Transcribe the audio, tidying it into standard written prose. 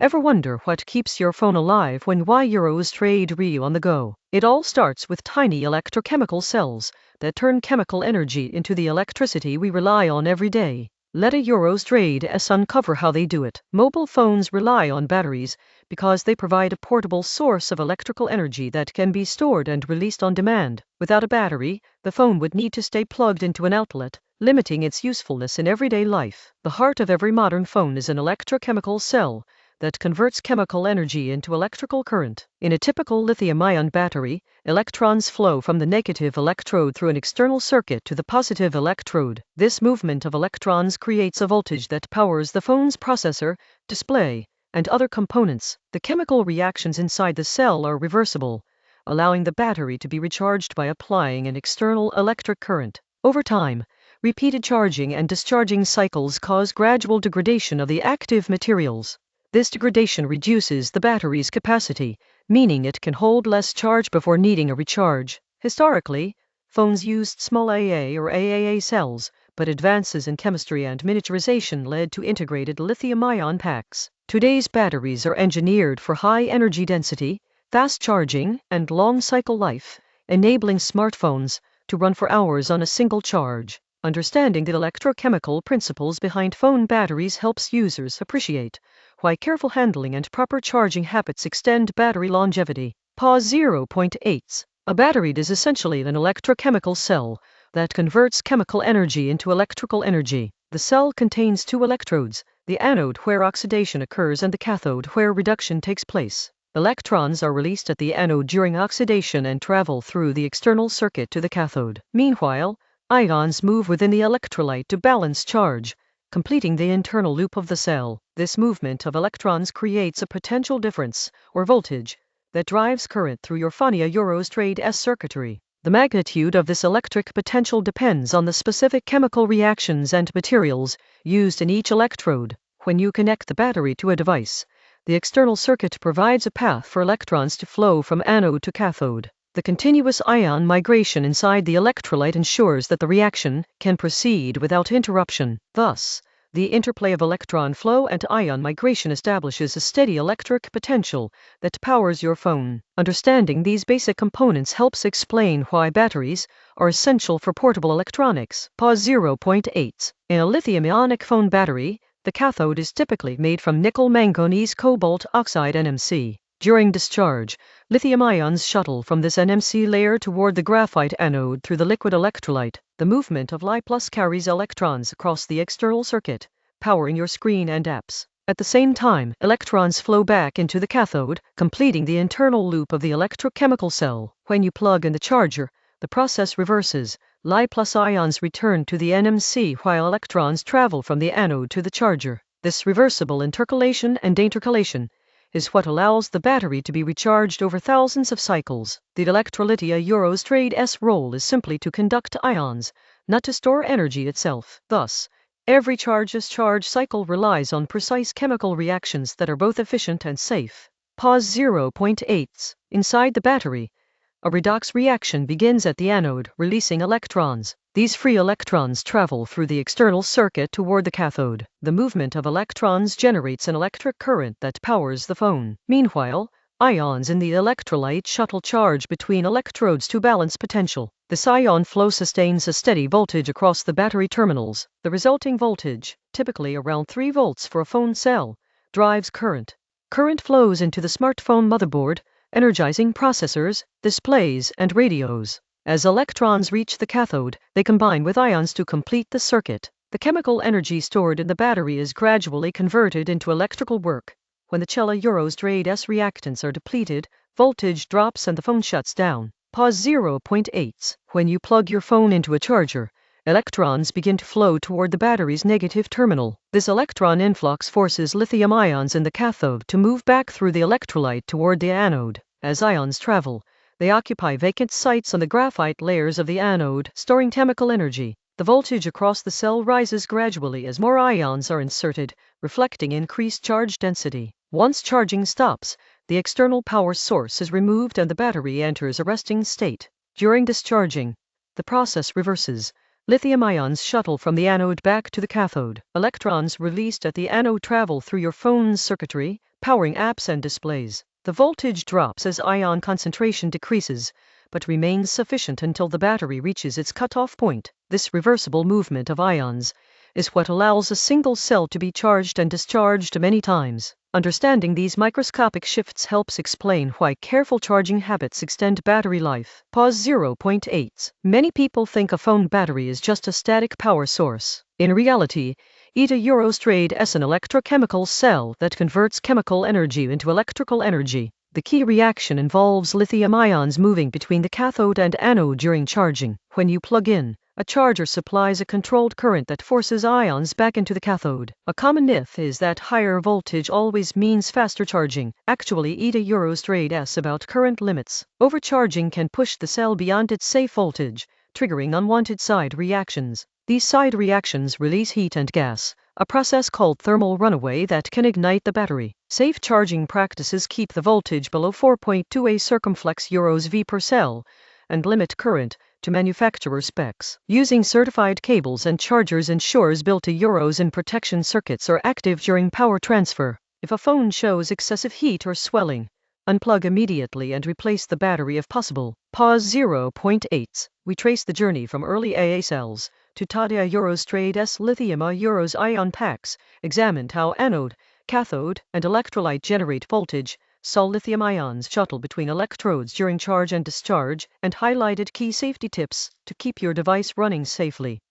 Ever wonder what keeps your phone alive when euros trade on the go? It all starts with tiny electrochemical cells that turn chemical energy into the electricity we rely on every day. Let a euros trade uncover how they do it. Mobile phones rely on batteries because they provide a portable source of electrical energy that can be stored and released on demand. Without a battery, the phone would need to stay plugged into an outlet, limiting its usefulness in everyday life. The heart of every modern phone is an electrochemical cell that converts chemical energy into electrical current. In a typical lithium-ion battery, electrons flow from the negative electrode through an external circuit to the positive electrode. This movement of electrons creates a voltage that powers the phone's processor, display, and other components. The chemical reactions inside the cell are reversible, allowing the battery to be recharged by applying an external electric current. Over time, repeated charging and discharging cycles cause gradual degradation of the active materials. This degradation reduces the battery's capacity, meaning it can hold less charge before needing a recharge. Historically, phones used small AA or AAA cells, but advances in chemistry and miniaturization led to integrated lithium-ion packs. Today's batteries are engineered for high energy density, fast charging, and long cycle life, enabling smartphones to run for hours on a single charge. Understanding the electrochemical principles behind phone batteries helps users appreciate why careful handling and proper charging habits extend battery longevity. Pause 0.8. A battery is essentially an electrochemical cell that converts chemical energy into electrical energy. The cell contains two electrodes, the anode where oxidation occurs and the cathode where reduction takes place. Electrons are released at the anode during oxidation and travel through the external circuit to the cathode. Meanwhile, ions move within the electrolyte to balance charge, completing the internal loop of the cell. This movement of electrons creates a potential difference, or voltage, that drives current through your phone euros trade circuitry. The magnitude of this electric potential depends on the specific chemical reactions and materials used in each electrode. When you connect the battery to a device, the external circuit provides a path for electrons to flow from anode to cathode. The continuous ion migration inside the electrolyte ensures that the reaction can proceed without interruption. Thus, the interplay of electron flow and ion migration establishes a steady electric potential that powers your phone. Understanding these basic components helps explain why batteries are essential for portable electronics. Pause 0.8. In a lithium-ionic phone battery, the cathode is typically made from nickel manganese cobalt oxide NMC. During discharge, lithium ions shuttle from this NMC layer toward the graphite anode through the liquid electrolyte. The movement of Li+ carries electrons across the external circuit, powering your screen and apps. At the same time, electrons flow back into the cathode, completing the internal loop of the electrochemical cell. When you plug in the charger, the process reverses. Li+ ions return to the NMC while electrons travel from the anode to the charger. This reversible intercalation and intercalation is what allows the battery to be recharged over thousands of cycles. The electrolyte euros trade's role is simply to conduct ions, not to store energy itself. Thus, every charge-discharge cycle relies on precise chemical reactions that are both efficient and safe. Pause 0.8. Inside the battery, a redox reaction begins at the anode, releasing electrons. These free electrons travel through the external circuit toward the cathode. The movement of electrons generates an electric current that powers the phone. Meanwhile, ions in the electrolyte shuttle charge between electrodes to balance potential. This ion flow sustains a steady voltage across the battery terminals. The resulting voltage, typically around 3 volts for a phone cell, drives current. Current flows into the smartphone motherboard, energizing processors, displays, and radios. As electrons reach the cathode, they combine with ions to complete the circuit. The chemical energy stored in the battery is gradually converted into electrical work. When the euros trade's reactants are depleted, voltage drops and the phone shuts down. Pause 0.8. When you plug your phone into a charger, electrons begin to flow toward the battery's negative terminal. This electron influx forces lithium ions in the cathode to move back through the electrolyte toward the anode. As ions travel, they occupy vacant sites on the graphite layers of the anode, storing chemical energy. The voltage across the cell rises gradually as more ions are inserted, reflecting increased charge density. Once charging stops, the external power source is removed and the battery enters a resting state. During discharging, the process reverses. Lithium ions shuttle from the anode back to the cathode. Electrons released at the anode travel through your phone's circuitry, powering apps and displays. The voltage drops as ion concentration decreases, but remains sufficient until the battery reaches its cutoff point. This reversible movement of ions is what allows a single cell to be charged and discharged many times. Understanding these microscopic shifts helps explain why careful charging habits extend battery life. Pause 0.8. Many people think a phone battery is just a static power source. In reality, ETA is an electrochemical cell that converts chemical energy into electrical energy. The key reaction involves lithium ions moving between the cathode and anode during charging. When you plug in, a charger supplies a controlled current that forces ions back into the cathode. A common myth is that higher voltage always means faster charging. Actually, ETA is about current limits. Overcharging can push the cell beyond its safe voltage, triggering unwanted side reactions. These side reactions release heat and gas, a process called thermal runaway that can ignite the battery. Safe charging practices keep the voltage below 4.2 A circumflex V per cell and limit current to manufacturer specs. Using certified cables and chargers ensures built-in euros and protection circuits are active during power transfer. If a phone shows excessive heat or swelling, unplug immediately and replace the battery if possible. Pause 0.8. We trace the journey from early AA cells to Tata S lithium-ion packs, examined how anode, cathode, and electrolyte generate voltage, saw lithium ions shuttle between electrodes during charge and discharge, and highlighted key safety tips to keep your device running safely.